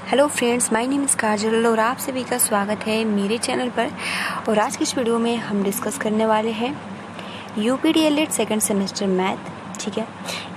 Hello friends, my name is Kajal और आप सभी का स्वागत है मेरे चैनल पर। और आज की इस वीडियो में हम डिस्कस करने वाले हैं UPDLED सेकंड सेमेस्टर मैथ। ठीक है,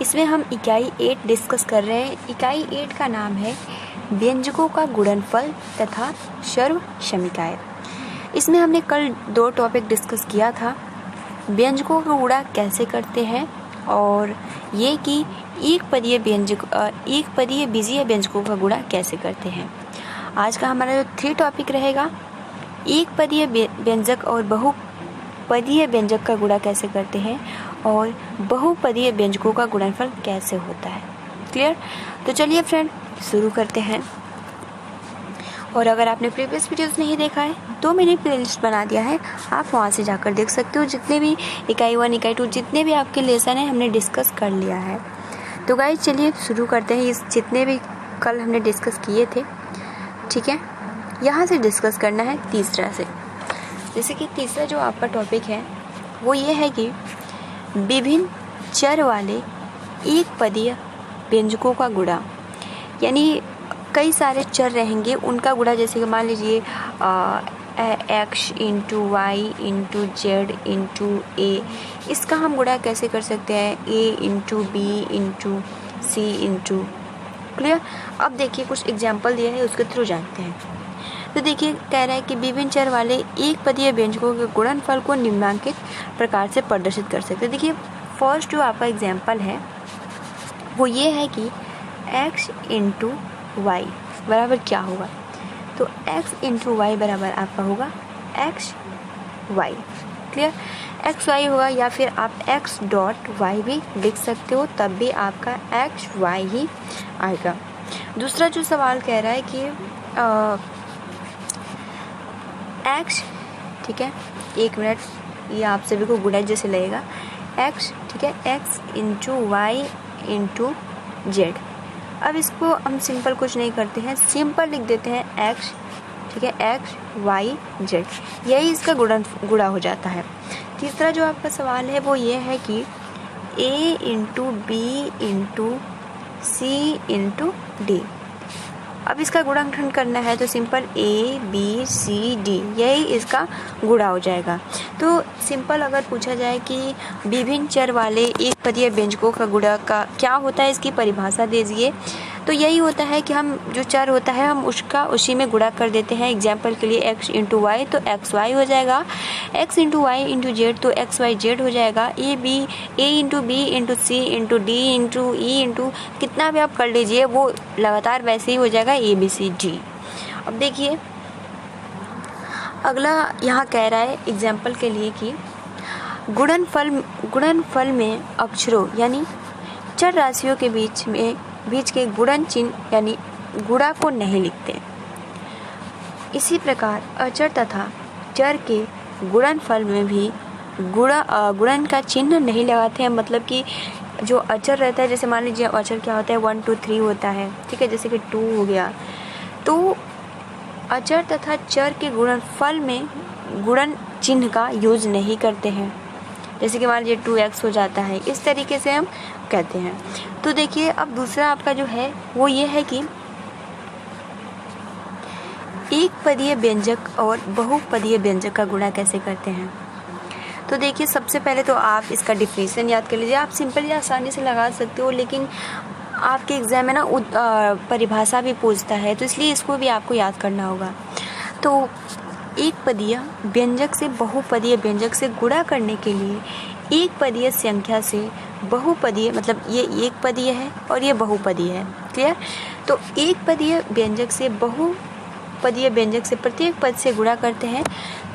इसमें हम इकाई 8 डिस्कस कर रहे हैं। इकाई 8 का नाम है व्यंजकों का गुणनफल तथा सर्वसमीकाएँ। इसमें हमने कल 2 टॉपिक डिस्कस किया था, व्यंजकों का गुणा कैसे करते हैं और ये कि एक पदीय बीजीय व्यंजकों का गुणा कैसे करते हैं। आज का हमारा जो 3 टॉपिक रहेगा, एक पदीय व्यंजक और बहुपदीय व्यंजक का गुणा कैसे करते हैं और बहुपदीय व्यंजकों का गुणनफल कैसे होता है। क्लियर? तो चलिए फ्रेंड शुरू करते हैं। और अगर आपने प्रीवियस वीडियोस नहीं देखा है तो मैंने प्लेलिस्ट बना दिया है, आप वहाँ से जाकर देख सकते हो। जितने भी इकाई 1 इकाई 2 जितने भी आपके लेसन हैं हमने डिस्कस कर लिया है। तो गाइस चलिए शुरू करते हैं। इस जितने भी कल हमने डिस्कस किए थे, ठीक है, यहाँ से डिस्कस करना है तीसरा से। जैसे कि तीसरा जो आपका टॉपिक है वो ये है कि विभिन्न चर वाले एक पदीय व्यंजकों का गुणा, यानी कई सारे चर रहेंगे उनका गुणा। जैसे कि मान लीजिए x into Y into Z into A, इसका हम गुणा कैसे कर सकते हैं, a into B into C into. Clear? अब देखिए कुछ एग्जाम्पल दिया है, उसके थ्रू जानते हैं। तो देखिए कह रहा है कि विभिन्न चर वाले एक पदीय व्यंजकों के गुणनफल को निम्नांकित प्रकार से प्रदर्शित कर सकते हैं। देखिए फर्स्ट जो आपका एग्जाम्पल है वो ये है कि x इंटू वाई बराबर क्या होगा। तो x इंटू वाई बराबर आपका होगा X Y. Clear? X Y होगा, या फिर आप x डॉट वाई भी लिख सकते हो, तब भी आपका एक्स वाई ही आएगा। दूसरा जो सवाल कह रहा है कि x, ठीक है, 1 मिनट, ये आप सभी को गुणा जैसे लगेगा। x, ठीक है, x into Y into Z. अब इसको हम सिंपल कुछ नहीं करते हैं, सिंपल लिख देते हैं x, ठीक है, x y z, यही इसका गुणा हो जाता है। तीसरा जो आपका सवाल है वो ये है कि a into B into C into D. अब इसका गुणनफल करना है तो simple a b c d, यही इसका गुणा हो जाएगा। तो सिंपल अगर पूछा जाए कि विभिन्न चर वाले एक पदीय व्यंजकों का गुणा का क्या होता है, इसकी परिभाषा दीजिए। तो यही होता है कि हम जो चर होता है हम उसी में गुणा कर देते हैं। एग्जाम्पल के लिए x इंटू वाई तो एक्स वाई हो जाएगा, x into Y into Z तो एक्स वाई जेड हो जाएगा, a into B into C into D into E into कितना भी आप कर लीजिए वो लगातार वैसे ही हो जाएगा a b c d। अब देखिए अगला यहाँ कह रहा है एग्जाम्पल के लिए कि गुणनफल में अक्षरों यानी चर राशियों के बीच के गुणन चिन्ह यानी गुणा को नहीं लिखते। इसी प्रकार अचर तथा चर के गुणनफल में भी गुणन का चिन्ह नहीं लगाते हैं। मतलब कि जो अचर रहता है, जैसे मान लीजिए अचर क्या होता है, 1 2 3 होता है, ठीक है, जैसे कि 2 हो गया, तो अचर तथा चर के गुणनफल में गुणन चिन्ह का यूज नहीं करते हैं। जैसे कि मान लीजिए 2x हो जाता है, इस तरीके से हम कहते हैं। तो देखिए अब दूसरा आपका जो है वो ये है कि एक पदीय व्यंजक और बहुपदीय व्यंजक का गुणा कैसे करते हैं। तो देखिए सबसे पहले तो आप इसका डिफिनीशन याद कर लीजिए। आप सिंपल या आसानी से लगा सकते हो, लेकिन आपके एग्जाम में ना परिभाषा भी पूछता है, तो इसलिए इसको भी आपको याद करना होगा। तो एक पदीय व्यंजक से बहुपदीय व्यंजक से गुणा करने के लिए एक पदीय संख्या से बहुपदीय, मतलब ये एक पदीय है और ये बहुपदीय है। क्लियर? तो एक पदीय व्यंजक से बहुपदीय व्यंजक से प्रत्येक पद से गुणा करते हैं।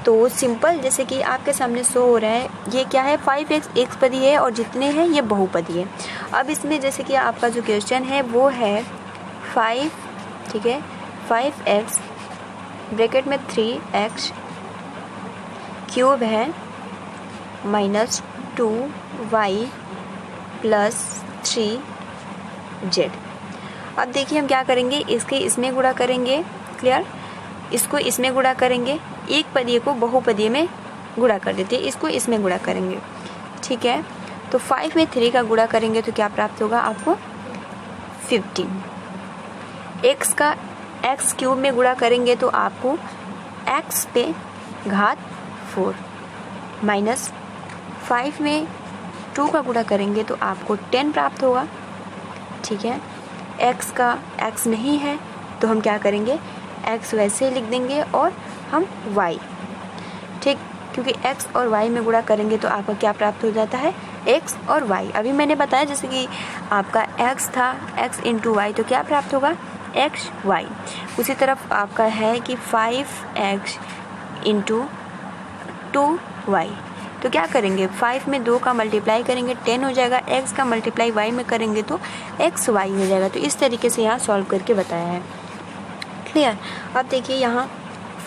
तो सिंपल जैसे कि आपके सामने शो हो रहा है, ये क्या है, 5x एक पदीय है और जितने हैं ये बहुपदीय है। अब इसमें जैसे कि आपका जो क्वेश्चन है वो है 5, ठीक है, 5x ब्रैकेट में 3x क्यूब है माइनस 2y प्लस 3z। अब देखिए हम क्या करेंगे, इसके इसमें गुणा करेंगे। क्लियर? इसको इसमें गुणा करेंगे, एक पदीय को बहुपदीय में गुणा कर देते हैं, इसको इसमें गुणा करेंगे, ठीक है। तो 5 में 3 का गुणा करेंगे तो क्या प्राप्त होगा आपको 15। एक्स क्यूब में गुणा करेंगे तो आपको एक्स पे घात 4 माइनस 5 में 2 का गुणा करेंगे तो आपको 10 प्राप्त होगा। ठीक है, एक्स का एक्स नहीं है तो हम क्या करेंगे, एक्स वैसे ही लिख देंगे और हम वाई, ठीक, क्योंकि एक्स और वाई में गुणा करेंगे तो आपका क्या प्राप्त हो जाता है, एक्स और वाई। अभी मैंने बताया जैसे कि आपका एक्स था, एक्स इंटू वाई, तो क्या प्राप्त होगा, एक्स वाई। उसी तरफ आपका है कि 5x इंटू 2y, तो क्या करेंगे, 5 में 2 का मल्टीप्लाई करेंगे 10 हो जाएगा, x का मल्टीप्लाई y में करेंगे तो एक्स वाई हो जाएगा। तो इस तरीके से यहाँ सॉल्व करके बताया है। क्लियर। अब देखिए यहाँ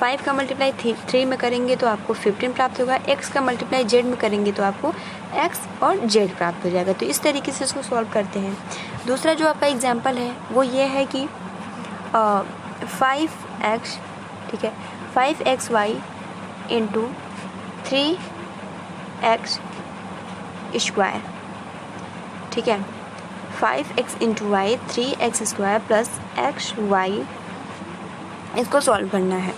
5 का मल्टीप्लाई 3 में करेंगे तो आपको 15 प्राप्त होगा, x का मल्टीप्लाई z में करेंगे तो आपको x और z प्राप्त हो जाएगा। तो इस तरीके से इसको सॉल्व करते हैं। दूसरा जो आपका एग्जांपल है वो ये है कि 5x, ठीक है, 5xy इंटू 3x स्क्वायर, ठीक है, 5x into Y 3x square plus X Y, इसको सॉल्व करना है।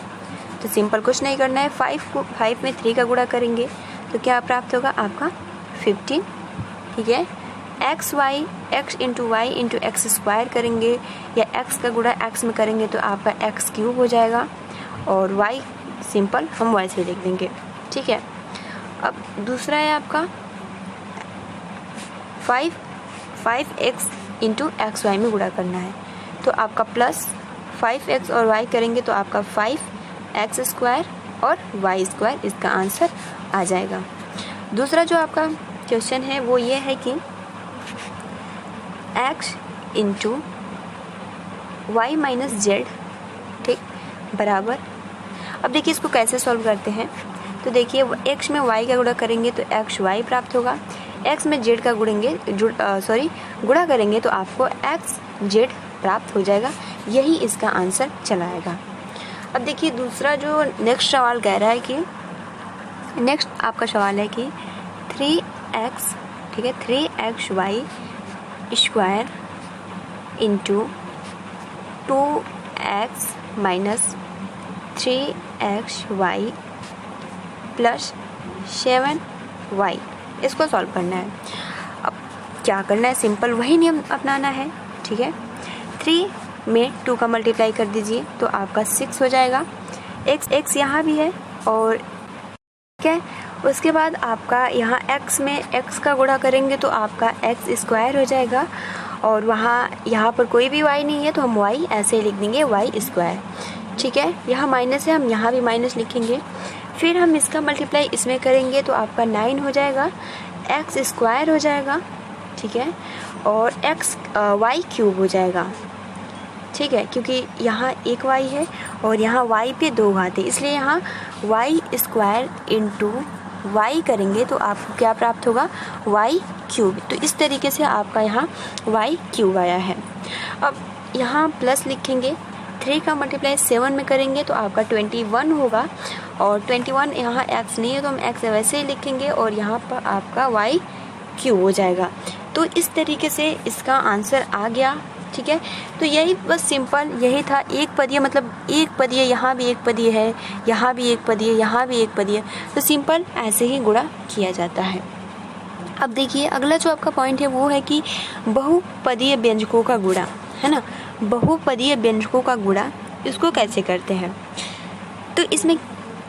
तो सिंपल कुछ नहीं करना है, 5 में 3 का गुणा करेंगे तो क्या प्राप्त होगा आपका 15, ठीक है, X Y, X into Y into X square करेंगे या एक्स का गुणा एक्स में करेंगे तो आपका एक्स क्यूब हो जाएगा और वाई सिंपल हम वाई से लिख देंगे। ठीक है, अब दूसरा है आपका 5x इंटू एक्स वाई में गुणा करना है तो आपका प्लस 5x और y करेंगे तो आपका 5x स्क्वायर और y स्क्वायर, इसका आंसर आ जाएगा। दूसरा जो आपका क्वेश्चन है वो ये है कि x into Y minus Z, ठीक, बराबर। अब देखिए इसको कैसे सॉल्व करते हैं, तो देखिए x में y का गुणा करेंगे तो एक्स वाई प्राप्त होगा, x में z का गुणा करेंगे तो आपको एक्स जेड प्राप्त हो जाएगा। यही इसका आंसर चलाएगा। अब देखिए दूसरा जो नेक्स्ट सवाल कह रहा है कि नेक्स्ट आपका सवाल है कि 3x, ठीक है, 3xy square into 2x minus 3xy plus 7y, इसको सॉल्व करना है। अब क्या करना है, सिंपल वही नियम अपनाना है। ठीक है, 3 में 2 का मल्टीप्लाई कर दीजिए तो आपका 6 हो जाएगा, x यहाँ भी है और ठीक है, उसके बाद आपका यहाँ x में x का गुणा करेंगे तो आपका x स्क्वायर हो जाएगा और यहाँ पर कोई भी y नहीं है तो हम y ऐसे ही लिख देंगे y स्क्वायर। ठीक है, यहाँ माइनस है, हम यहाँ भी माइनस लिखेंगे, फिर हम इसका मल्टीप्लाई इसमें करेंगे तो आपका 9 हो जाएगा, x स्क्वायर हो जाएगा, ठीक है, और y क्यूब हो जाएगा। ठीक है, क्योंकि यहाँ एक y है और यहाँ y पे 2 घात है, इसलिए यहाँ y स्क्वायर इंटू y करेंगे तो आपको क्या प्राप्त होगा, y क्यूब। तो इस तरीके से आपका यहाँ y क्यूब आया है। अब यहाँ प्लस लिखेंगे, 3 का मल्टीप्लाई 7 में करेंगे तो आपका 21 होगा और 21 यहाँ x नहीं है तो हम x वैसे ही लिखेंगे और यहाँ पर आपका y क्यूब हो जाएगा। तो इस तरीके से इसका आंसर आ गया। ठीक है, तो यही बस सिंपल यही था, एक पदीय मतलब एक पदीय, यहाँ भी एक पदीय है, यहाँ भी एक पदीय, यहाँ भी एक पदीय, तो सिंपल ऐसे ही गुणा किया जाता है। अब देखिए अगला जो आपका पॉइंट है वो है कि बहुपदीय व्यंजकों का गुणा, है ना, बहुपदीय व्यंजकों का गुणा, इसको कैसे करते हैं। तो इसमें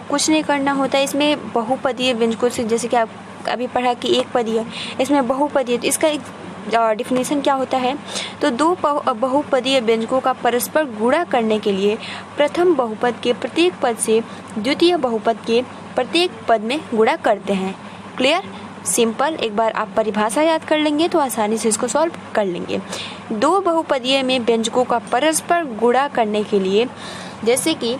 कुछ नहीं करना होता है, इसमें बहुपदीय व्यंजकों से जैसे कि आप अभी पढ़ा कि एक पदीय, इसमें बहुपदीय, तो इसका एक डिफिनेशन क्या होता है, तो दो बहुपदीय व्यंजकों का परस्पर गुणा करने के लिए प्रथम बहुपद के प्रत्येक पद से द्वितीय बहुपद के प्रत्येक पद में गुणा करते हैं। क्लियर, सिंपल, एक बार आप परिभाषा याद कर लेंगे तो आसानी से इसको सॉल्व कर लेंगे। दो बहुपदीय में व्यंजकों का परस्पर गुणा करने के लिए, जैसे कि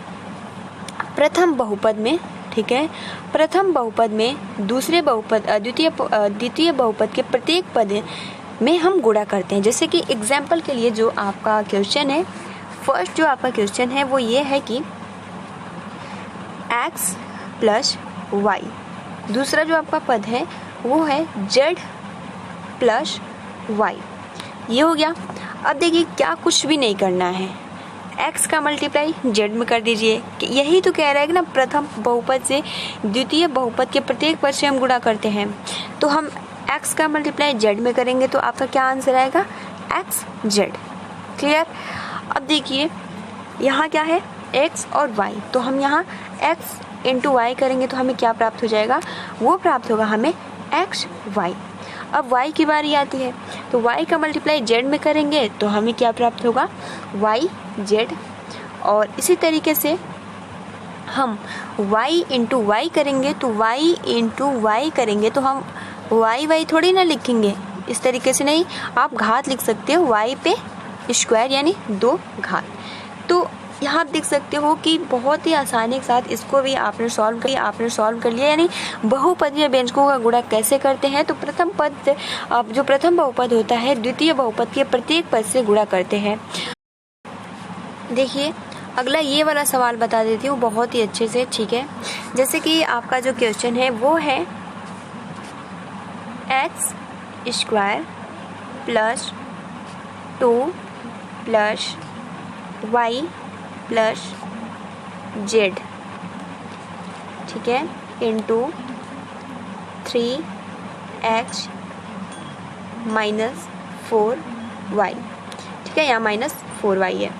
प्रथम बहुपद में, ठीक है, प्रथम बहुपद में दूसरे बहुपद द्वितीय बहुपद के प्रत्येक पद में हम गुणा करते हैं। जैसे कि एग्जाम्पल के लिए जो आपका क्वेश्चन है, फर्स्ट जो आपका क्वेश्चन है वो ये है कि x प्लस वाई, दूसरा जो आपका पद है वो है z प्लस वाई, ये हो गया। अब देखिए क्या कुछ भी नहीं करना है, x का मल्टीप्लाई z में कर दीजिए। यही तो कह रहा है कि ना प्रथम बहुपद से द्वितीय बहुपद के प्रत्येक पद से हम गुणा करते हैं। तो हम x का मल्टीप्लाई z में करेंगे तो आपका क्या आंसर आएगा, xz। क्लियर। अब देखिए यहाँ क्या है, x और y, तो हम यहाँ x इंटू वाई करेंगे तो हमें क्या प्राप्त हो जाएगा, वो प्राप्त होगा हमें xy। अब y की बारी आती है तो y का मल्टीप्लाई z में करेंगे तो हमें क्या प्राप्त होगा, yz। और इसी तरीके से हम y इंटू वाई करेंगे तो y इंटू वाई करेंगे तो हम y थोड़ी ना लिखेंगे, इस तरीके से नहीं, आप घात लिख सकते हो y पे स्क्वायर यानी 2 घात। तो यहाँ आप देख सकते हो कि बहुत ही आसानी के साथ इसको भी आपने सॉल्व कर लिया। यानी बहुपदीय व्यंजकों का गुणा कैसे करते हैं, तो प्रथम पद जो प्रथम बहुपद होता है द्वितीय बहुपद के प्रत्येक पद से गुणा करते हैं। देखिए अगला ये वाला सवाल बता देती हूँ बहुत ही अच्छे से, ठीक है। जैसे कि आपका जो क्वेश्चन है वो है x square plus 2 plus y plus z, ठीक है, इंटू 3x माइनस 4y, ठीक है, यहाँ माइनस 4y है।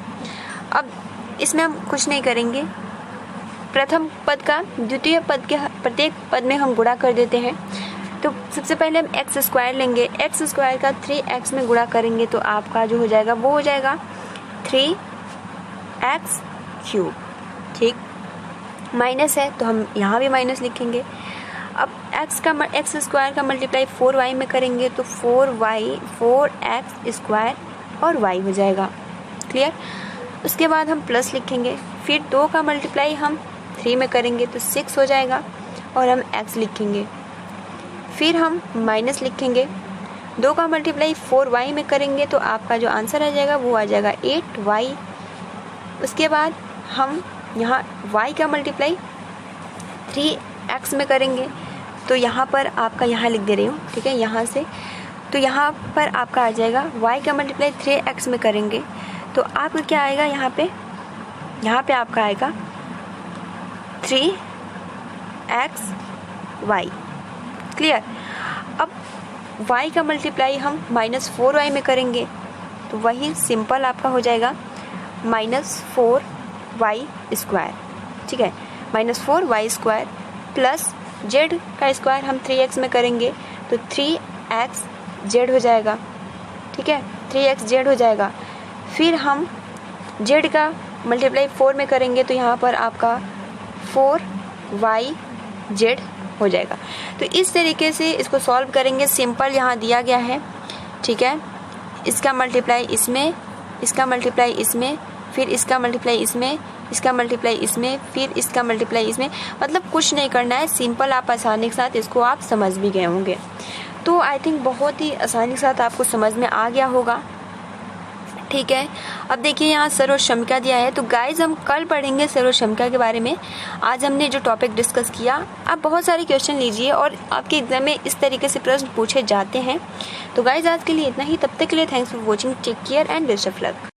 अब इसमें हम कुछ नहीं करेंगे, प्रथम पद का द्वितीय पद के प्रत्येक पद में हम गुणा कर देते हैं। तो सबसे पहले हम एक्स स्क्वायर लेंगे, एक्स स्क्वायर का 3x में गुणा करेंगे तो आपका जो हो जाएगा वो हो जाएगा 3x क्यूब, ठीक। माइनस है तो हम यहाँ भी माइनस लिखेंगे। अब एक्स स्क्वायर का मल्टीप्लाई 4y में करेंगे तो 4x स्क्वायर और y हो जाएगा। क्लियर। उसके बाद हम प्लस लिखेंगे, फिर 2 का मल्टीप्लाई हम 3 में करेंगे तो 6 हो जाएगा और हम x लिखेंगे। फिर हम माइनस लिखेंगे, 2 का मल्टीप्लाई 4y में करेंगे तो आपका जो आंसर आ जाएगा वो आ जाएगा 8y। उसके बाद हम यहाँ y का मल्टीप्लाई 3x में करेंगे तो यहाँ पर आपका यहाँ लिख दे रही हूँ, ठीक है, यहाँ से। तो यहाँ पर आपका आ जाएगा y का मल्टीप्लाई 3x में करेंगे तो आपका क्या आएगा, यहाँ पे आपका आएगा 3xy। क्लियर। अब y का मल्टीप्लाई हम माइनस 4y में करेंगे तो वही सिंपल आपका हो जाएगा माइनस 4y स्क्वायर, ठीक है, minus 4y square plus z का स्क्वायर हम 3x में करेंगे तो 3xz हो जाएगा, ठीक है, 3xz हो जाएगा। फिर हम z का मल्टीप्लाई 4 में करेंगे तो यहाँ पर आपका 4yz हो जाएगा। तो इस तरीके से इसको सॉल्व करेंगे, सिंपल यहाँ दिया गया है, ठीक है। इसका मल्टीप्लाई इसमें, इसका मल्टीप्लाई इसमें, फिर इसका मल्टीप्लाई इसमें, इसका मल्टीप्लाई इसमें, फिर इसका मल्टीप्लाई इसमें, मतलब कुछ नहीं करना है, सिंपल आप आसानी के साथ इसको आप समझ भी गए होंगे। तो आई थिंक बहुत ही आसानी के साथ आपको समझ में आ गया होगा, ठीक है। अब देखिए यहाँ सर्वक्षमता दिया है, तो गाइज हम कल पढ़ेंगे सर्वक्षमता के बारे में। आज हमने जो टॉपिक डिस्कस किया, आप बहुत सारे क्वेश्चन लीजिए और आपके एग्जाम में इस तरीके से प्रश्न पूछे जाते हैं। तो गाइज आज के लिए इतना ही, तब तक के लिए thanks for watching, take care and best of luck.